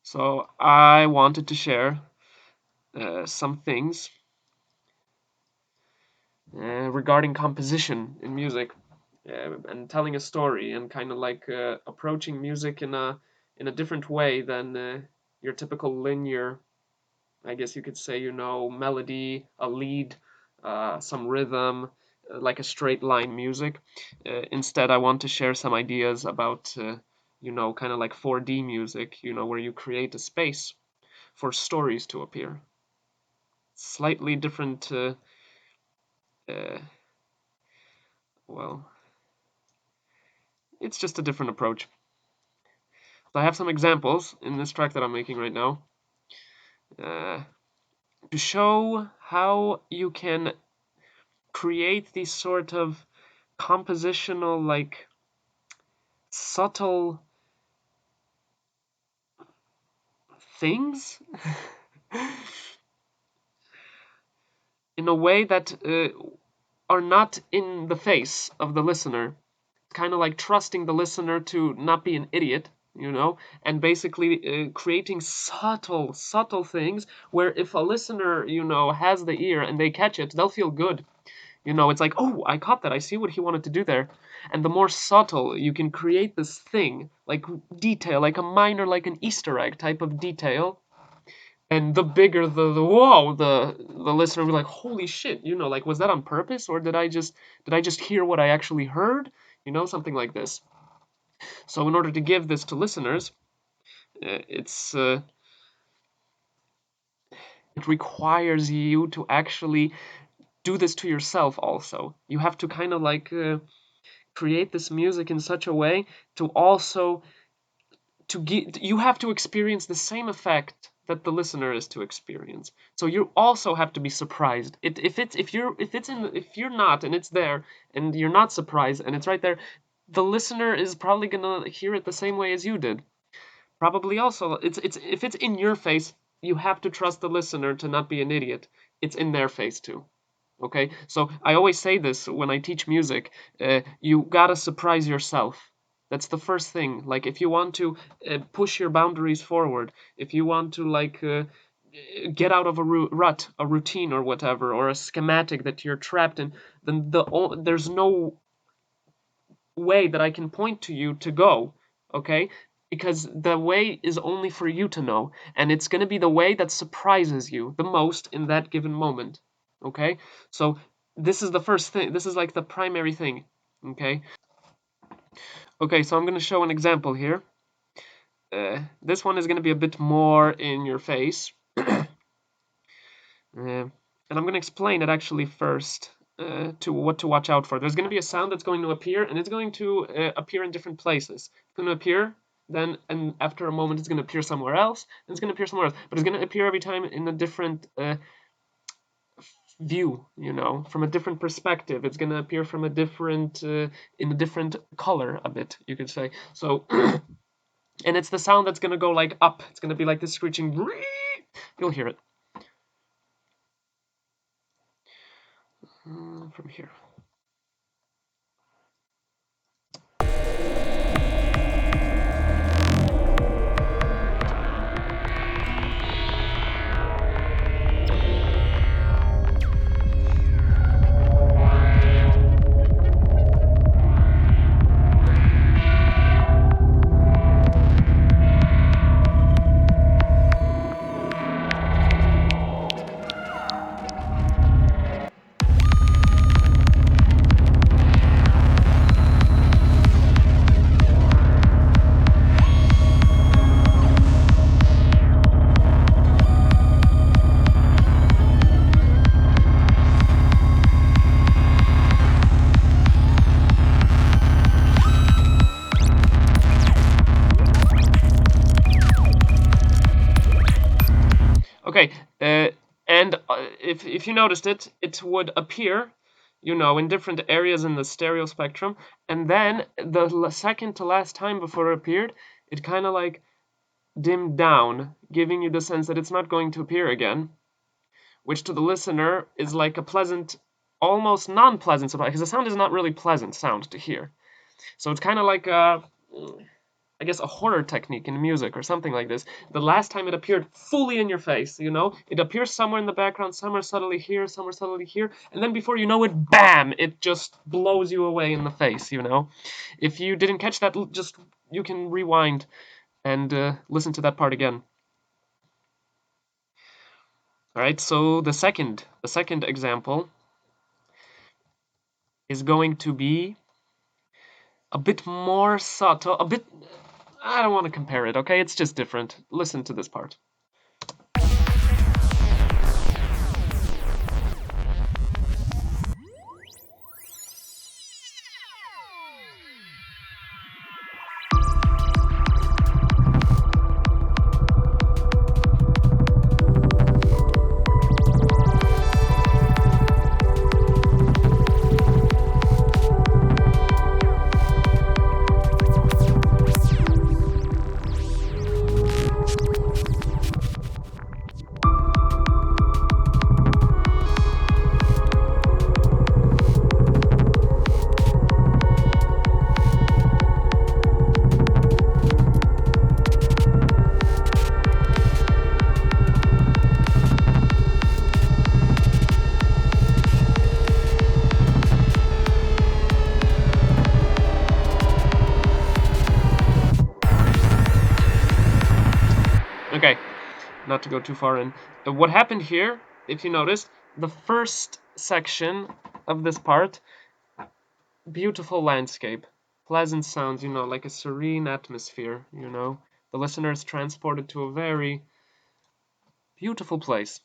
So I wanted to share some things regarding composition in music and telling a story and kind of like approaching music in a different way than your typical linear, I guess you could say, melody, a lead, some rhythm, like a straight line music. Instead, I want to share some ideas about, kind of like 4D music, where you create a space for stories to appear. Slightly different, uh, well, it's just a different approach. So I have some examples in this track that I'm making right now uh, to show how you can create these sort of compositional, like subtle things in a way that are not in the face of the listener. Kind of like trusting the listener to not be an idiot, and basically creating subtle things where if a listener, has the ear and they catch it, they'll feel good. It's like, oh, I caught that. I see what he wanted to do there. And the more subtle you can create this thing, like detail, like a minor, like an Easter egg type of detail, and the bigger the whoa, the listener will be like, holy shit, like was that on purpose or did I just hear what I actually heard? Something like this. So in order to give this to listeners, it requires you to actually do this to yourself also. You have to kind of like create this music in such a way to also to get you have to experience the same effect that the listener is to experience. So you also have to be surprised. If you're not and it's there and you're not surprised and it's right there, the listener is probably gonna hear it the same way as you did. Probably also it's if it's in your face, you have to trust the listener to not be an idiot. It's in their face too. Okay, so I always say this when I teach music. You gotta surprise yourself. That's the first thing. Like if you want to push your boundaries forward, if you want to like get out of a rut, a routine or whatever, or a schematic that you're trapped in, then there's no way that I can point to you to go. Okay, because the way is only for you to know, and it's gonna be the way that surprises you the most in that given moment. Okay, so this is the first thing. This is like the primary thing. Okay. Okay, so I'm gonna show an example here. This one is gonna be a bit more in your face, and I'm gonna explain it actually first. To what to watch out for. There's going to be a sound that's going to appear, and it's going to appear in different places. It's going to appear, then, and after a moment, it's going to appear somewhere else, and it's going to appear somewhere else. But it's going to appear every time in a different view, from a different perspective. It's going to appear from a different, in a different color, a bit, you could say. So, and it's the sound that's going to go like up. It's going to be like this screeching. You'll hear it from here. Okay, and if you noticed it, it would appear, in different areas in the stereo spectrum, and then the second to last time before it appeared, it kind of like dimmed down, giving you the sense that it's not going to appear again, which to the listener is like a pleasant, almost non-pleasant surprise, because the sound is not really pleasant sound to hear. So it's kind of like I guess, a horror technique in music or something like this. The last time it appeared fully in your face, you know? It appears somewhere in the background, somewhere subtly here, somewhere subtly here, and then before you know it, bam! It just blows you away in the face, you know? If you didn't catch that, just you can rewind and listen to that part again. All right, so the second example is going to be a bit more subtle, a bit. I don't want to compare it, okay? It's just different. Listen to this part. Okay, not to go too far in. What happened here, if you notice, the first section of this part, beautiful landscape, pleasant sounds, you know, like a serene atmosphere, you know. The listener is transported to a very beautiful place.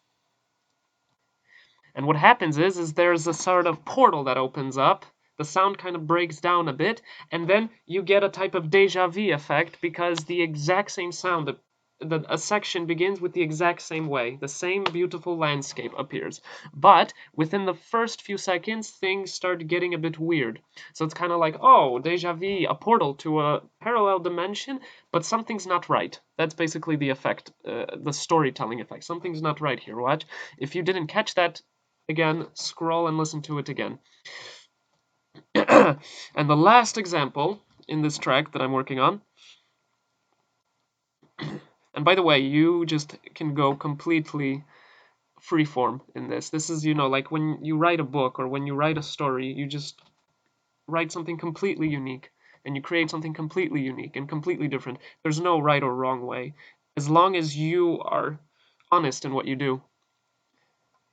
And what happens is there's a sort of portal that opens up. The sound kind of breaks down a bit, and then you get a type of déjà vu effect because the exact same sound, a section begins with the exact same way. The same beautiful landscape appears. But within the first few seconds, things start getting a bit weird. So it's kind of like, oh, déjà vu, a portal to a parallel dimension, but something's not right. That's basically the effect, the storytelling effect. Something's not right here. Watch. If you didn't catch that, again, scroll and listen to it again. And the last example in this track that I'm working on, and by the way, you just can go completely freeform in this. This is, you know, like when you write a book or when you write a story, you just write something completely unique and you create something completely unique and completely different. There's no right or wrong way. As long as you are honest in what you do,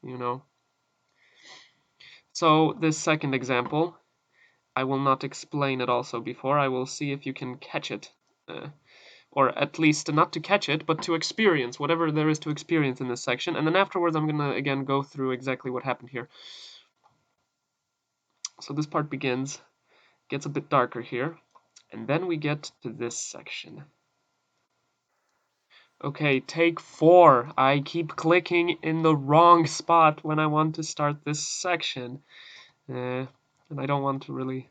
you know. So this second example, I will not explain it also before. I will see if you can catch it. Or at least not to catch it, but to experience whatever there is to experience in this section. And then afterwards, I'm going to, again, go through exactly what happened here. So this part begins, gets a bit darker here, and then we get to this section. Okay, take 4. I keep clicking in the wrong spot when I want to start this section. And I don't want to really...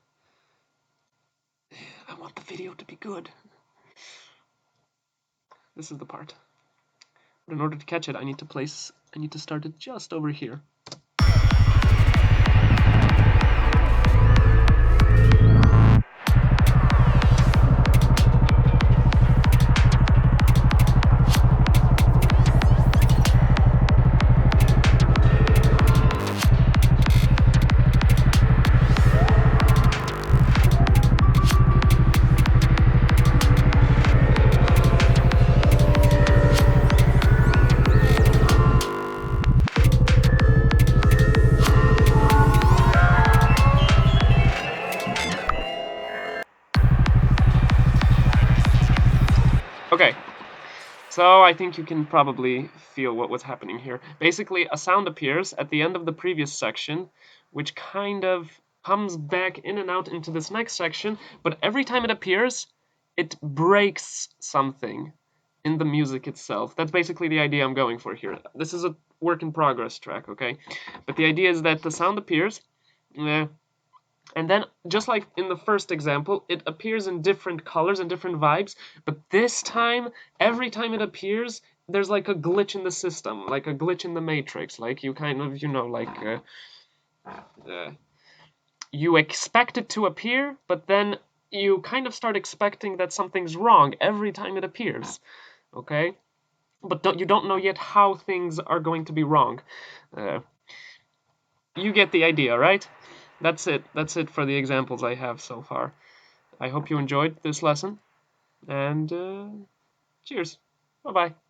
I want the video to be good. This is the part. But in order to catch it, I need to start it just over here. Okay, so I think you can probably feel what was happening here. Basically, a sound appears at the end of the previous section, which kind of comes back in and out into this next section, but every time it appears, it breaks something in the music itself. That's basically the idea I'm going for here. This is a work in progress track, okay? But the idea is that the sound appears, and then, just like in the first example, it appears in different colors and different vibes, but this time, every time it appears, there's like a glitch in the system, like a glitch in the matrix, like you kind of, you know, like, you expect it to appear, but then you kind of start expecting that something's wrong every time it appears. Okay, but you don't know yet how things are going to be wrong. Uh, you get the idea, right? That's it. That's it for the examples I have so far. I hope you enjoyed this lesson, and cheers. Bye bye.